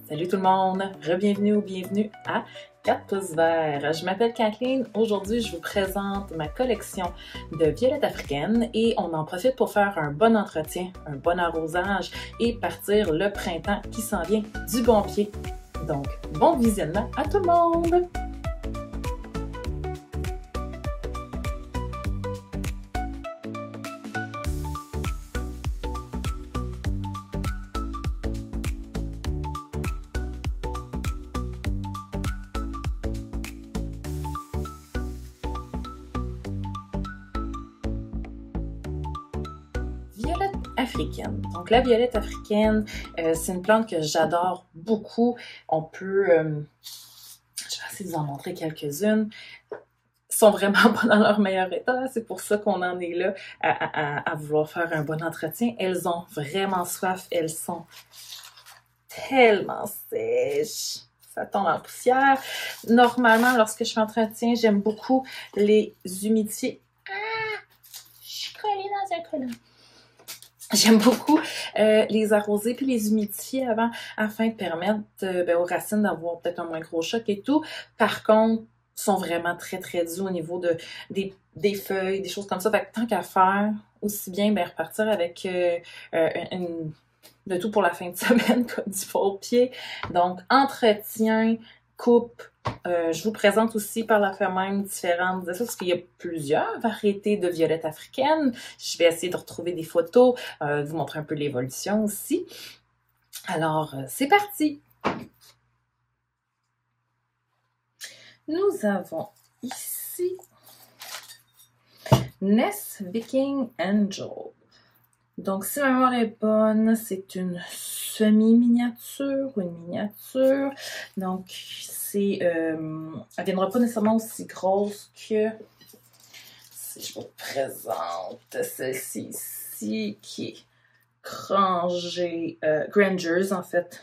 Salut tout le monde, re-bienvenue ou bienvenue à 4 pouces verts. Je m'appelle Kathleen, aujourd'hui je vous présente ma collection de violettes africaines et on en profite pour faire un bon entretien, un bon arrosage et partir le printemps qui s'en vient du bon pied. Donc, bon visionnement à tout le monde! Violette africaine. Donc la violette africaine, c'est une plante que j'adore beaucoup. On peut, je vais essayer de vous en montrer quelques-unes. Sont vraiment pas dans leur meilleur état. C'est pour ça qu'on en est là à vouloir faire un bon entretien. Elles ont vraiment soif. Elles sont tellement sèches. Ça tombe en poussière. Normalement, lorsque je fais entretien, j'aime beaucoup les humidifier. Ah! Je suis collée dans un collant. J'aime beaucoup les arroser puis les humidifier avant, afin de permettre aux racines d'avoir peut-être un moins gros choc et tout. Par contre, sont vraiment très très doux au niveau des feuilles, des choses comme ça. Fait que tant qu'à faire, aussi bien repartir avec le tout pour la fin de semaine, comme du faux-pied. Donc, entretien, coupe. Je vous présente aussi par la fait même différentes parce qu'il y a plusieurs variétés de violettes africaines. Je vais essayer de retrouver des photos, vous montrer un peu l'évolution aussi. Alors, c'est parti! Nous avons ici Ness Viking Angel. Donc, si ma mémoire est bonne, c'est une semi-miniature ou une miniature. Donc, c'est, elle viendra pas nécessairement aussi grosse que, si je vous présente celle-ci ici, qui est Grangers, en fait,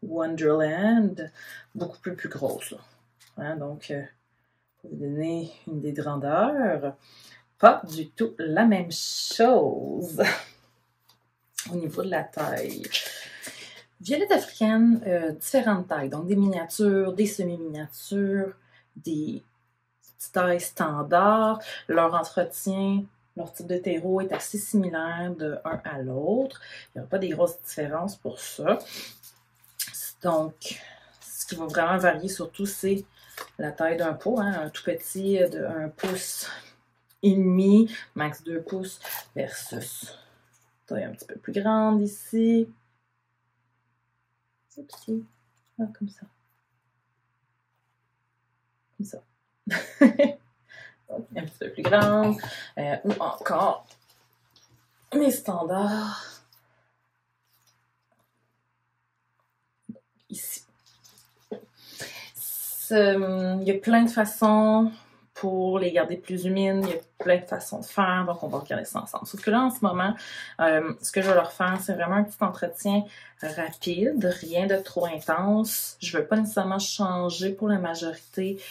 Wonderland, beaucoup plus grosse, là. Hein, donc, pour vous donner une idée de grandeur, pas du tout la même chose au niveau de la taille. Violette africaine, différentes tailles, donc des miniatures, des semi-miniatures, des petites tailles standards. Leur entretien, leur type de terreau est assez similaire de un à l'autre. Il n'y a pas des grosses différences pour ça. Donc, ce qui va vraiment varier surtout, c'est la taille d'un pot, hein, un tout petit de 1 pouce et demi, max 2 pouces, versus taille un petit peu plus grande ici. C'est petit. Ah, comme ça. Comme ça. Donc, un petit peu plus grande. Ou encore mes standards. Ici. Il y a plein de façons pour les garder plus humides, il y a plein de façons de faire, donc on va regarder ça ensemble. Sauf que là, en ce moment, ce que je vais leur faire, c'est vraiment un petit entretien rapide, rien de trop intense. Je ne veux pas nécessairement changer pour la majorité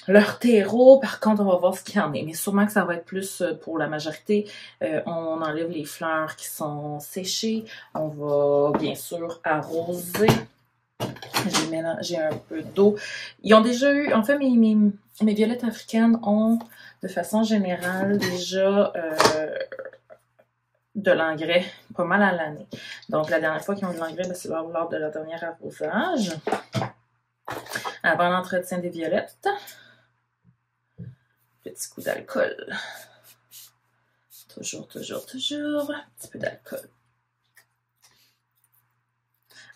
leur terreau. Par contre, on va voir ce qu'il y en est. Mais sûrement que ça va être plus pour la majorité. On enlève les fleurs qui sont séchées. On va bien sûr arroser. J'ai un peu d'eau. Ils ont déjà eu, en fait, mes violettes africaines ont, de façon générale, déjà de l'engrais pas mal à l'année. Donc, la dernière fois qu'ils ont eu de l'engrais, c'est lors de leur dernier arrosage. Avant l'entretien des violettes. Petit coup d'alcool. Toujours. Un petit peu d'alcool.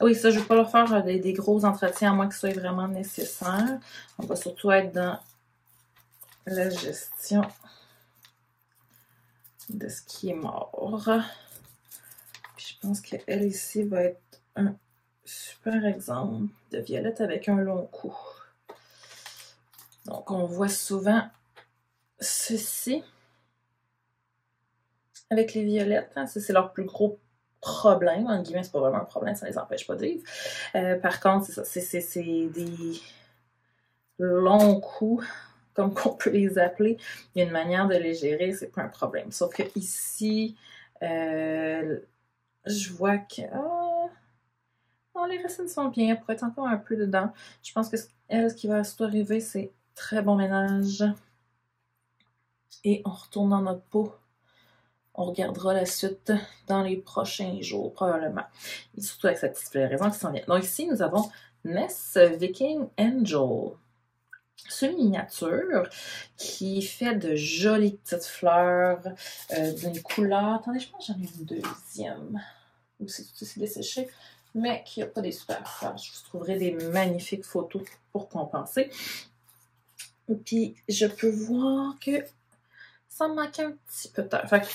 Oui, ça, je ne vais pas leur faire des gros entretiens à moins que ce soit vraiment nécessaire. On va surtout être dans la gestion de ce qui est mort. Puis je pense qu'elle ici va être un super exemple de violette avec un long cou. Donc, on voit souvent ceci avec les violettes. Hein, c'est leur plus gros problème, en guillemets, c'est pas vraiment un problème, ça les empêche pas de vivre. Par contre, c'est ça, c'est des longs coups, comme qu'on peut les appeler. Il y a une manière de les gérer, c'est pas un problème. Sauf que ici, je vois que Non, les racines sont bien. Elle pourrait être encore un peu dedans. Je pense que elle, ce qui va surtout arriver, c'est très bon ménage. Et on retourne dans notre pot. On regardera la suite dans les prochains jours, probablement. Et surtout avec sa petite floraison qui s'en vient. Donc ici, nous avons Ness Viking Angel. C'est une miniature qui fait de jolies petites fleurs d'une couleur. Attendez, je pense que j'en ai une deuxième. Ou c'est tout aussi desséché, mais qui n'a pas des super fleurs. Je vous trouverai des magnifiques photos pour compenser. Et puis, je peux voir que ça me manque un petit peu de terre. Fait que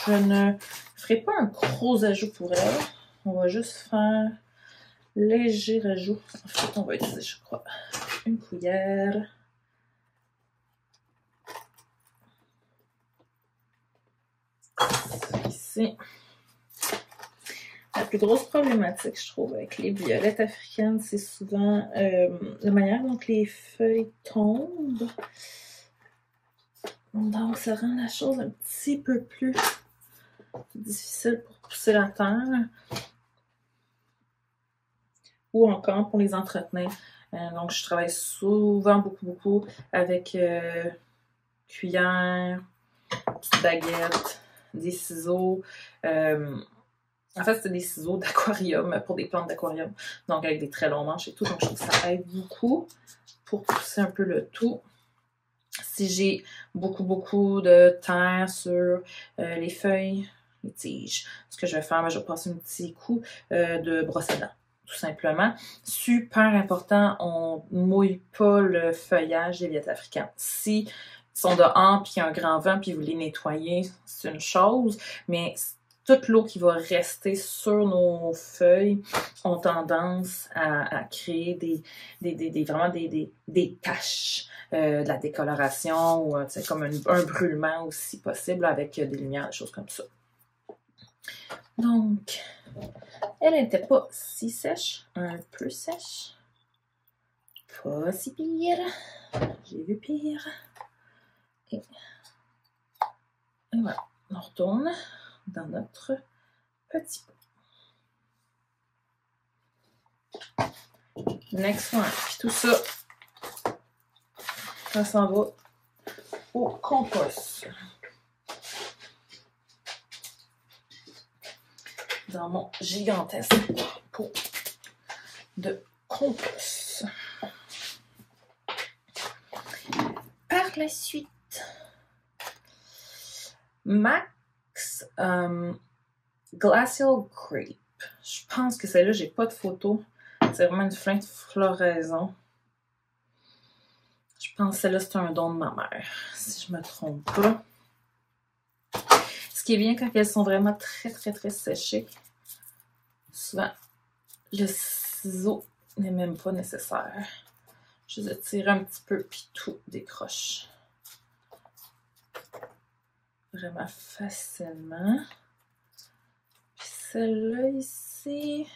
je ne ferai pas un gros ajout pour elle. On va juste faire léger ajout. En fait, on va utiliser, je crois, une cuillère. Ici. La plus grosse problématique, je trouve, avec les violettes africaines, c'est souvent la manière dont les feuilles tombent. Donc, ça rend la chose un petit peu plus difficile pour pousser la terre. Ou encore pour les entretenir. Donc, je travaille souvent beaucoup avec cuillère, petite baguette, des ciseaux. En fait, c'est des ciseaux d'aquarium pour des plantes d'aquarium. Donc, avec des très longs manches et tout. Donc, je trouve que ça aide beaucoup pour pousser un peu le tout. Si j'ai beaucoup de terre sur les feuilles, les tiges, ce que je vais faire, je vais passer un petit coup de brosse à dents, tout simplement. Super important, on ne mouille pas le feuillage des violettes africaines. Si ils sont dehors, puis il y a un grand vent, puis vous les nettoyez, c'est une chose, mais toute l'eau qui va rester sur nos feuilles ont tendance à créer vraiment des taches, de la décoloration, ou comme un brûlement aussi possible avec des lumières, des choses comme ça. Donc, elle n'était pas si sèche, un peu sèche. Pas si pire. J'ai vu pire. Et voilà, on retourne dans notre petit pot. Next one. Puis tout ça, ça s'en va au compost. Dans mon gigantesque pot de compost. Par la suite, Max Glacial Grape. Je pense que celle-là, j'ai pas de photo. C'est vraiment une fin de floraison. Je pense que celle-là, c'est un don de ma mère, si je me trompe pas. Ce qui est bien quand elles sont vraiment très séchées, souvent, le ciseau n'est même pas nécessaire. Je les tire un petit peu, puis tout décroche. Vraiment facilement. Puis celle-là ici...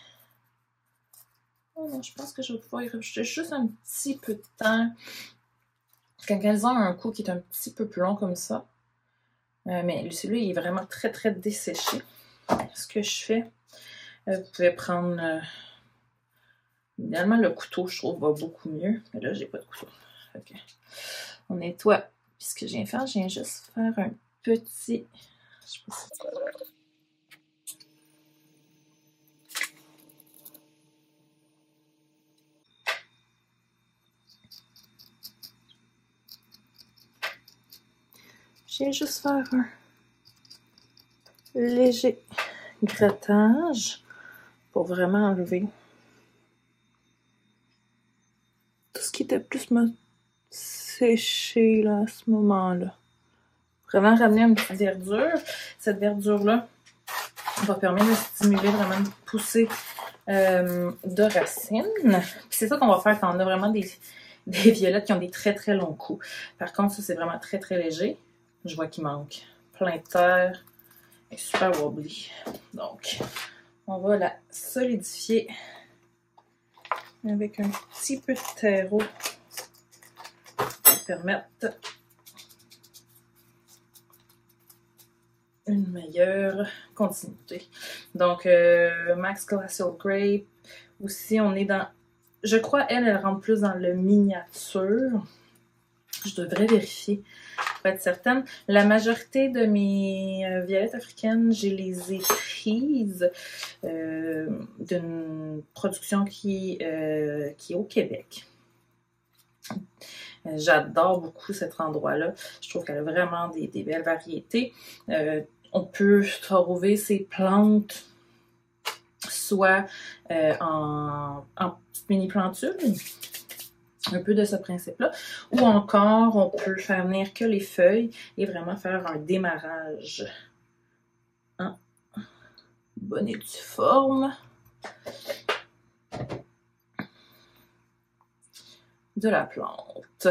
Oh non, je pense que je vais pouvoir y rajouter juste un petit peu de temps. Quand elles ont un cou qui est un petit peu plus long comme ça. Mais celui-là, il est vraiment très desséché. Ce que je fais, vous pouvez prendre... idéalement, le couteau, je trouve, va beaucoup mieux. Mais là, j'ai pas de couteau. Okay. On nettoie. Puis ce que je viens faire, je viens juste faire un petit... Je sais pas si c'est... Je viens juste faire un léger grattage pour vraiment enlever tout ce qui était plus séché là, à ce moment-là. Vraiment ramener une petite verdure. Cette verdure-là va permettre de stimuler vraiment une poussée de racines. C'est ça qu'on va faire quand on a vraiment des violettes qui ont des très longs coups. Par contre, ça c'est vraiment très léger. Je vois qu'il manque plein de terre. Elle est super wobbly. Donc, on va la solidifier avec un petit peu de terreau pour permettre une meilleure continuité. Donc, Max Glacial Grape. Aussi, on est dans... Je crois, elle rentre plus dans le miniature. Je devrais vérifier pour être certaine. La majorité de mes violettes africaines, je les ai prises d'une production qui est au Québec. J'adore beaucoup cet endroit-là. Je trouve qu'elle a vraiment des belles variétés. On peut trouver ces plantes soit en petites mini-plantules, un peu de ce principe-là, ou encore on peut faire venir que les feuilles et vraiment faire un démarrage en bonne et due forme de la plante.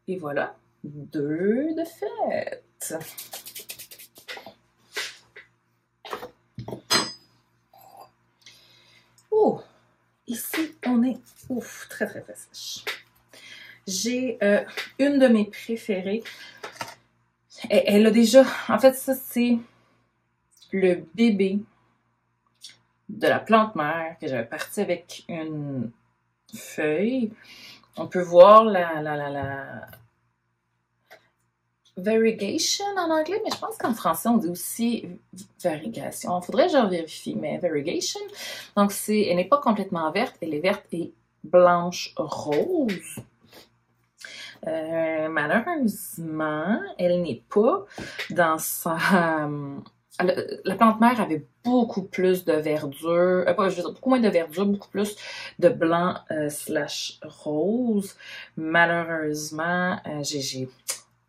Et voilà, 2 de fête. Oh, ici on est très très sèche. J'ai une de mes préférées. Elle a déjà, en fait ça c'est le bébé de la plante mère que j'avais parti avec une feuille. On peut voir la variegation en anglais, mais je pense qu'en français, on dit aussi variegation. Faudrait que je vérifie, mais variegation. Donc, elle n'est pas complètement verte, elle est verte et blanche-rose. Malheureusement, elle n'est pas dans sa... La plante mère avait beaucoup plus de verdure, je veux dire, beaucoup moins de verdure, beaucoup plus de blanc / rose. Malheureusement,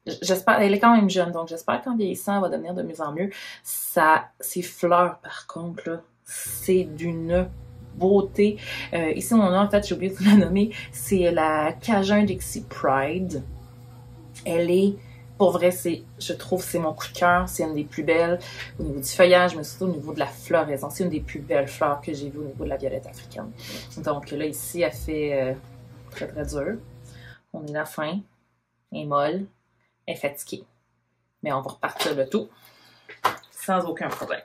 j'espère, elle est quand même jeune, donc j'espère qu'en vieillissant, elle va devenir de mieux en mieux. Ses fleurs, par contre, là, c'est d'une beauté. Ici, on a, en fait, j'ai oublié de vous la nommer, c'est la Cajun Dixie Pride. Elle est, pour vrai, je trouve, c'est mon coup de cœur. C'est une des plus belles au niveau du feuillage, mais surtout au niveau de la floraison. C'est une des plus belles fleurs que j'ai vues au niveau de la violette africaine. Donc là, ici, elle fait très, très dur. On est à la fin. Elle est molle. Elle est fatiguée. Mais on va repartir le tout sans aucun problème.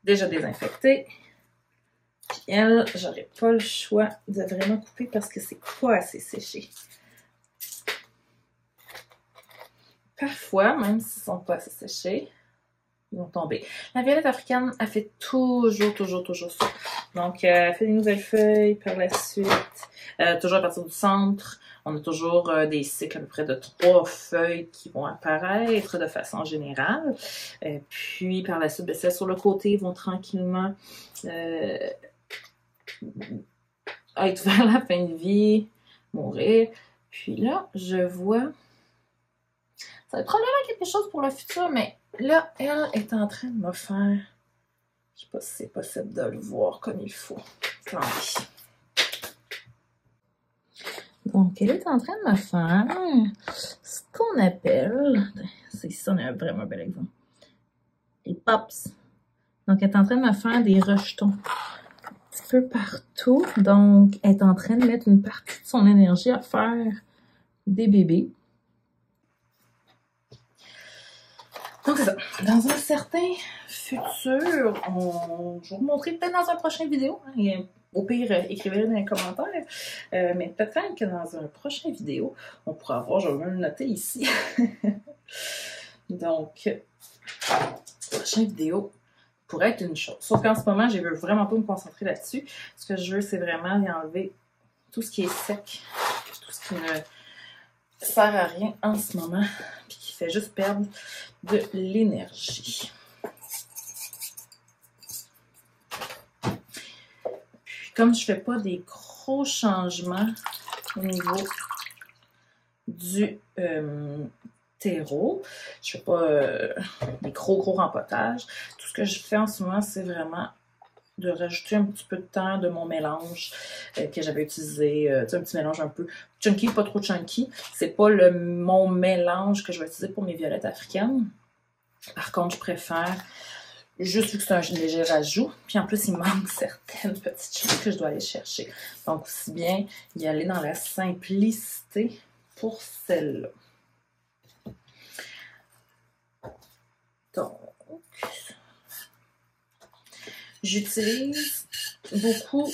Déjà désinfectée. Puis elle, j'aurais pas le choix de vraiment couper parce que c'est pas assez séché. Parfois, même s'ils sont pas assez séchés, ils vont tomber. La violette africaine, elle fait toujours ça. Donc, elle fait des nouvelles feuilles par la suite. Toujours à partir du centre. On a toujours des cycles à peu près de 3 feuilles qui vont apparaître de façon générale. Puis, par la suite, ben, celles sur le côté vont tranquillement être vers la fin de vie, mourir. Puis là, je vois... Ça va être probablement quelque chose pour le futur, mais là, elle est en train de me faire... Je sais pas si c'est possible de le voir comme il faut. Tant pis. Donc, elle est en train de me faire ce qu'on appelle... C'est ça, on a vraiment un bel exemple. Les pops. Donc, elle est en train de me faire des rejetons un petit peu partout. Donc, elle est en train de mettre une partie de son énergie à faire des bébés. Donc, c'est ça. Dans un certain futur, je vais vous montrer peut-être dans une prochaine vidéo. Hein, au pire, écrivez-le dans les commentaires. Mais peut-être que dans une prochaine vidéo, on pourra voir, je vais même le noter ici. Donc, prochaine vidéo pourrait être une chose. Sauf qu'en ce moment, je ne veux vraiment pas me concentrer là-dessus. Ce que je veux, c'est vraiment y enlever tout ce qui est sec, tout ce qui ne sert à rien en ce moment, puis qui fait juste perdre de l'énergie. Puis comme je ne fais pas des gros changements au niveau du terreau, je ne fais pas des gros rempotages. Tout ce que je fais en ce moment, c'est vraiment de rajouter un petit peu de temps de mon mélange que j'avais utilisé, un petit mélange un peu chunky, pas trop chunky. C'est pas mon mélange que je vais utiliser pour mes violettes africaines. Par contre, je préfère juste vu que c'est un léger rajout. Puis en plus, il manque certaines petites choses que je dois aller chercher. Donc, aussi bien y aller dans la simplicité pour celle-là. Donc, j'utilise beaucoup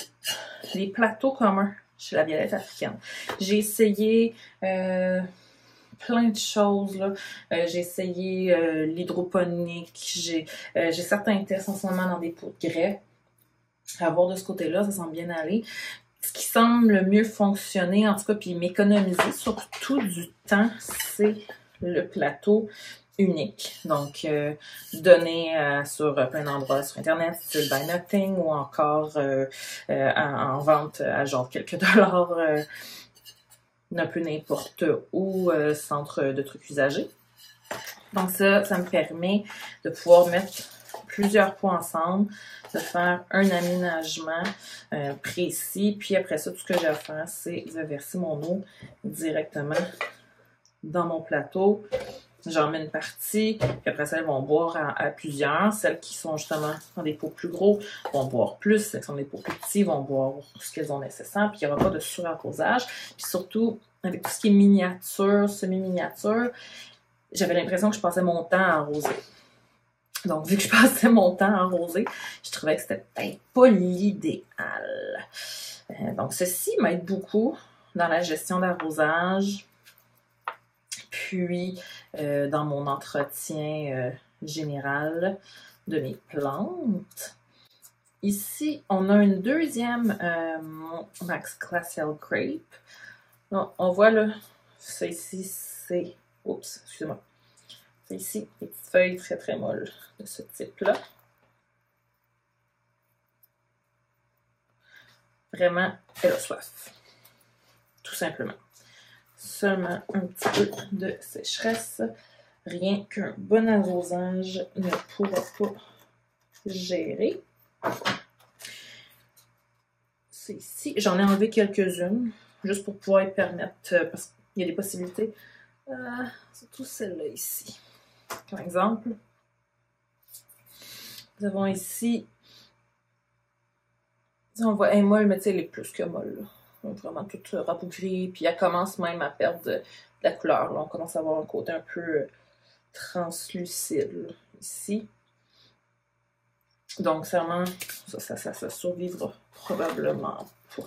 les plateaux communs chez la Violette africaine. J'ai essayé plein de choses, là. J'ai essayé l'hydroponique, j'ai certains tests en ce moment dans des pots de grès. À voir de ce côté-là, ça semble bien aller. Ce qui semble le mieux fonctionner, en tout cas, puis m'économiser surtout du temps, c'est le plateau unique. Donc, donné sur plein d'endroits sur Internet, style Buy Nothing, ou encore en vente à genre quelques dollars, un peu n'importe où, centre de trucs usagés. Donc ça me permet de pouvoir mettre plusieurs pots ensemble, de faire un aménagement précis, puis après ça, tout ce que j'ai à faire, c'est de verser mon eau directement dans mon plateau. J'en mets une partie, puis après ça, elles vont boire à plusieurs. Celles qui sont justement dans des pots plus gros vont boire plus. Celles qui sont dans des pots plus petits vont boire ce qu'elles ont nécessaire, puis il n'y aura pas de surarrosage. Puis surtout, avec tout ce qui est miniature, semi-miniature, j'avais l'impression que je passais mon temps à arroser. Donc, vu que je passais mon temps à arroser, je trouvais que c'était peut-être pas l'idéal. Donc, ceci m'aide beaucoup dans la gestion d'arrosage, puis dans mon entretien général de mes plantes. Ici, on a une deuxième Max Glacial Grape. Donc, on voit là, ça ici, c'est... Oups, excusez-moi. C'est ici, les petites feuilles très très molles de ce type-là. Vraiment, elle a soif. Tout simplement. Seulement un petit peu de sécheresse. Rien qu'un bon arrosage ne pourra pas gérer. C'est ici. J'en ai enlevé quelques-unes, juste pour pouvoir y permettre, parce qu'il y a des possibilités. Surtout celle-là ici. Par exemple, nous avons ici, on voit, elle est molle, mais tu sais, elle est plus que molle. Là. Donc, vraiment toute rabougrie, puis elle commence même à perdre de la couleur. Là. On commence à avoir un côté un peu translucide là, ici. Donc, sûrement, ça survivra probablement pas.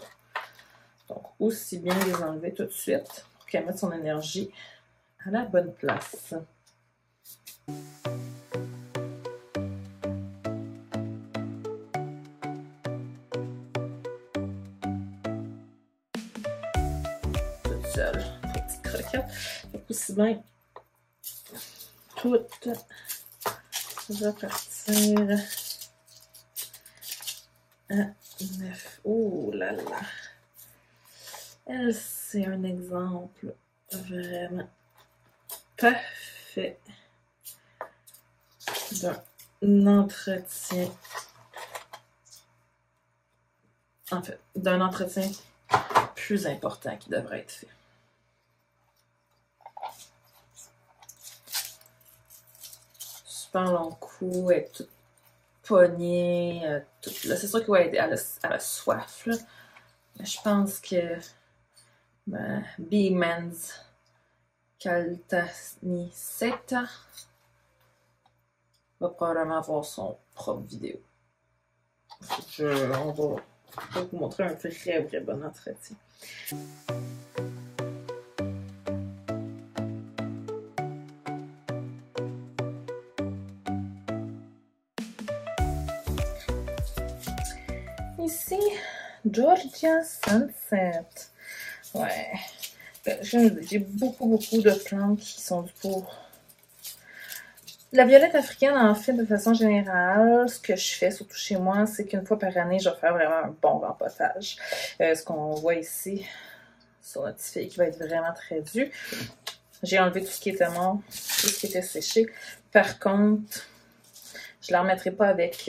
Donc, aussi bien les enlever tout de suite pour qu'elle mette son énergie à la bonne place. Toute seule, petite croquette. Donc, aussi bien tout repartir à 9. Oh là là! Elle, c'est un exemple vraiment parfait d'un entretien. En fait, d'un entretien plus important qui devrait être fait. Super long cou, elle est toute pognée. Là, c'est sûr qu'elle a soif. Là. Mais je pense que Beemans Caltaniceta va probablement avoir son propre vidéo. On va vous montrer un vrai bon entretien. Ici, Georgia Sunset. Ouais. J'ai beaucoup de plantes qui sont pour la violette africaine. En fait, de façon générale, ce que je fais, surtout chez moi, c'est qu'une fois par année, je vais faire vraiment un bon rempotage. Ce qu'on voit ici sur notre petite fille qui va être vraiment très due. J'ai enlevé tout ce qui était mort, tout ce qui était séché. Par contre, je ne la remettrai pas avec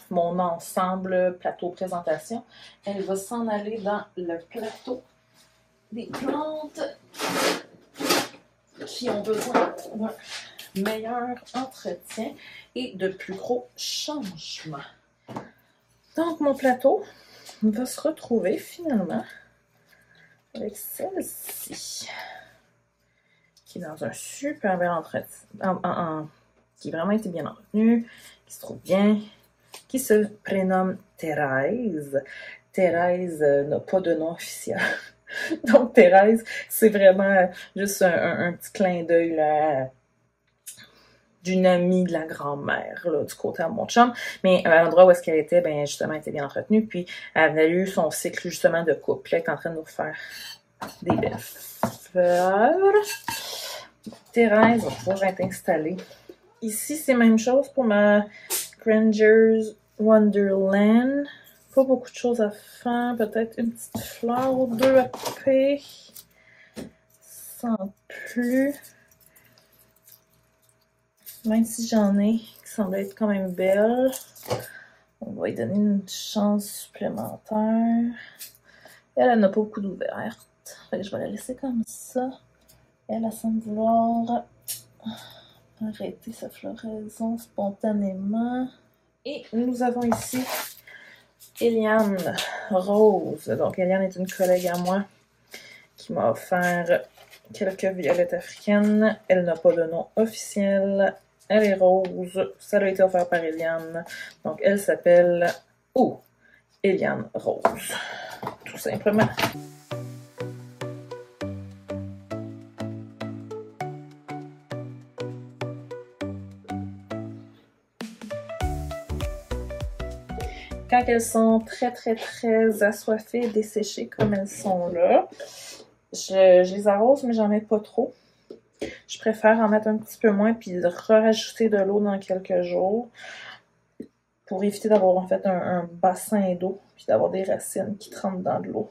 mon ensemble plateau présentation. Elle va s'en aller dans le plateau des plantes qui ont besoin d'un meilleur entretien et de plus gros changements. Donc, mon plateau va se retrouver finalement avec celle-ci, qui est dans un super bel entretien, qui vraiment été bien entretenu, qui se trouve bien, qui se prénomme Thérèse. Thérèse n'a pas de nom officiel. Donc Thérèse, c'est vraiment juste un petit clin d'œil là, d'une amie de la grand-mère, là, du côté à mon chum. Mais à l'endroit où est-ce qu'elle était, ben justement, elle était bien entretenue. Puis elle avait eu son cycle justement de couple. Là, elle est en train de nous faire des belles fleurs. Thérèse va pouvoir être installée. Ici, c'est la même chose pour ma Granger's Wonderland. Pas beaucoup de choses à faire. Peut-être une petite fleur ou deux à couper. Sans plus. Même si j'en ai qui semblent être quand même belles. On va lui donner une chance supplémentaire. Elle n'a pas beaucoup d'ouvertes. Je vais la laisser comme ça. Elle semble vouloir arrêter sa floraison spontanément. Et nous avons ici Eliane Rose. Donc Eliane est une collègue à moi qui m'a offert quelques violettes africaines. Elle n'a pas de nom officiel. Elle est rose. Ça a été offert par Eliane. Donc elle s'appelle Eliane Rose. Tout simplement. Quand elles sont très assoiffées, desséchées comme elles sont là, je les arrose, mais j'en mets pas trop. Je préfère en mettre un petit peu moins puis rajouter de l'eau dans quelques jours pour éviter d'avoir en fait un bassin d'eau puis d'avoir des racines qui trempent dans de l'eau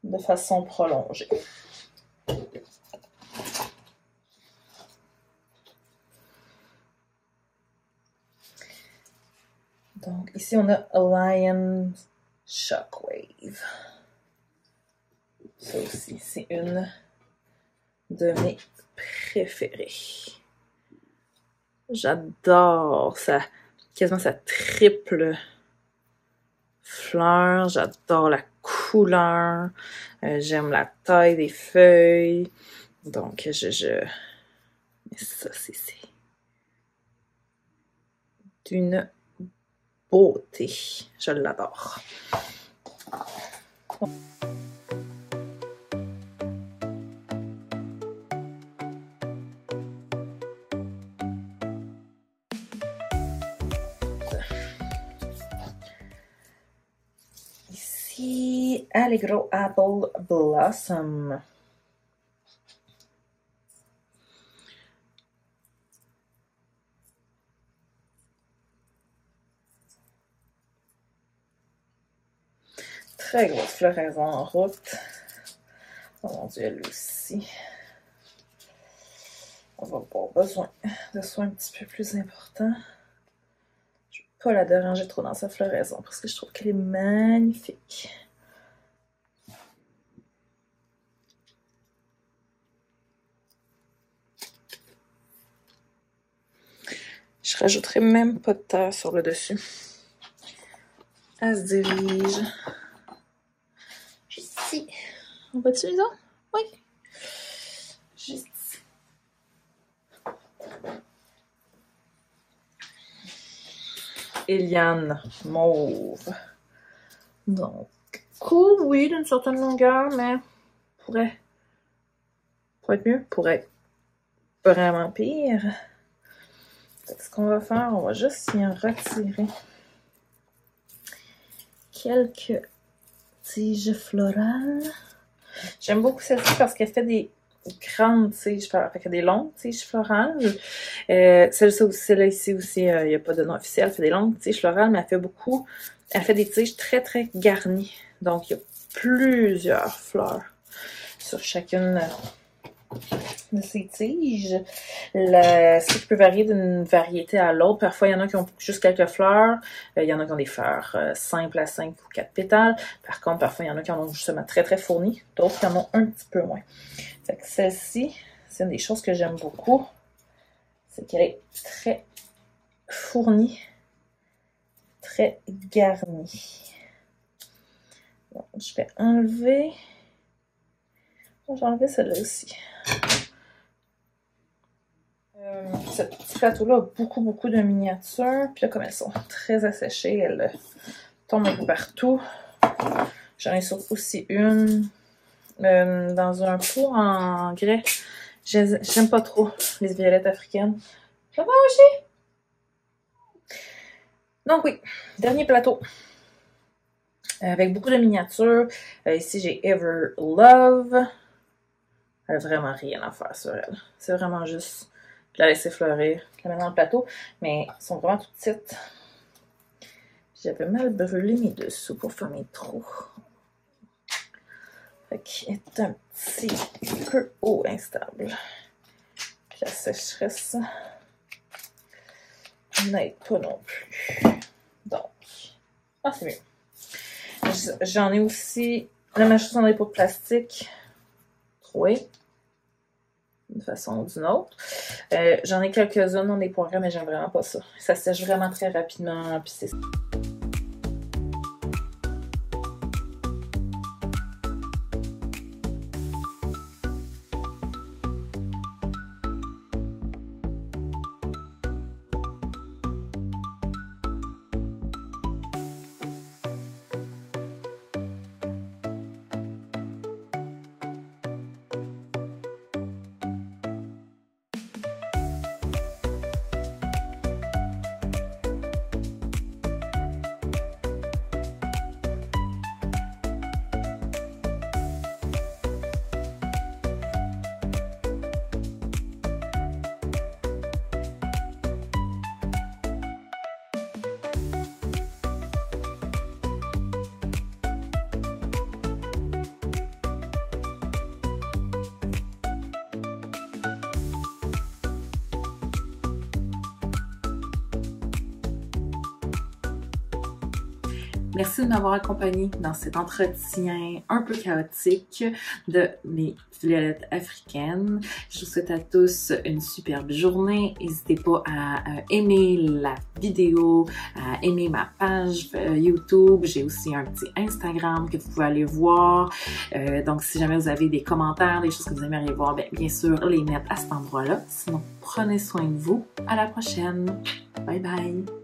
de façon prolongée. Donc ici on a Lion Shockwave. Ça aussi c'est une de mes préférées. J'adore ça, quasiment sa triple fleur. J'adore la couleur. J'aime la taille des feuilles. Donc mais ça c'est d'une beauté. Je l'adore. Ici, Allegro Apple Blossom. Très grosse floraison en route. Oh mon Dieu, elle aussi. On va avoir besoin de soins un petit peu plus importants. Je ne vais pas la déranger trop dans sa floraison parce que je trouve qu'elle est magnifique. Je rajouterai même pas de terre sur le dessus. Elle se dirige juste ici. On va-tu les autres? Oui. Juste ici. Eliane mauve. Donc, cool, oui, d'une certaine longueur, mais pourrait être mieux, pourrait être vraiment pire. Ce qu'on va faire, on va juste y en retirer quelques tiges florales. J'aime beaucoup celle-ci parce qu'elle fait des grandes tiges florales, fait des longues tiges florales. Celle-là ici aussi, il n'y a pas de nom officiel, elle fait des longues tiges florales, mais elle fait des tiges très garnies. Donc, il y a plusieurs fleurs sur chacune de ces tiges. Ce qui peut varier d'une variété à l'autre. Parfois, il y en a qui ont juste quelques fleurs. Il y en a qui ont des fleurs simples à 5 ou 4 pétales. Par contre, parfois, il y en a qui en ont justement très fournies. D'autres qui en ont un petit peu moins. Fait que celle-ci, c'est une des choses que j'aime beaucoup. C'est qu'elle est très fournie. Très garnie. Donc, je vais enlever... Je vais enlever celle-là aussi. Ce petit plateau-là a beaucoup de miniatures. Puis là, comme elles sont très asséchées, elles tombent un peu partout. J'en ai aussi une dans un pot en grès. J'aime pas trop les violettes africaines. Je vais manger! Donc oui, dernier plateau. Avec beaucoup de miniatures. Ici, j'ai Ever Love. Elle a vraiment rien à faire sur elle. C'est vraiment juste de la laisser fleurir, de la mettre dans le plateau. Mais elles sont vraiment toutes petites. J'avais mal brûlé mes dessous pour faire mes trous. Fait qu'il est un petit peu eau instable. Puis la sécheresse n'aide pas non plus. Donc, c'est mieux. J'en ai aussi la même chose dans les pots de plastique. Troué. D'une façon ou d'une autre. J'en ai quelques-unes dans des points, mais j'aime vraiment pas ça. Ça sèche vraiment très rapidement. Puis c'est... Merci de m'avoir accompagné dans cet entretien un peu chaotique de mes violettes africaines. Je vous souhaite à tous une superbe journée. N'hésitez pas à aimer la vidéo, à aimer ma page YouTube. J'ai aussi un petit Instagram que vous pouvez aller voir. Donc, si jamais vous avez des commentaires, des choses que vous aimeriez voir, bien sûr, les mettre à cet endroit-là. Sinon, prenez soin de vous. À la prochaine. Bye bye.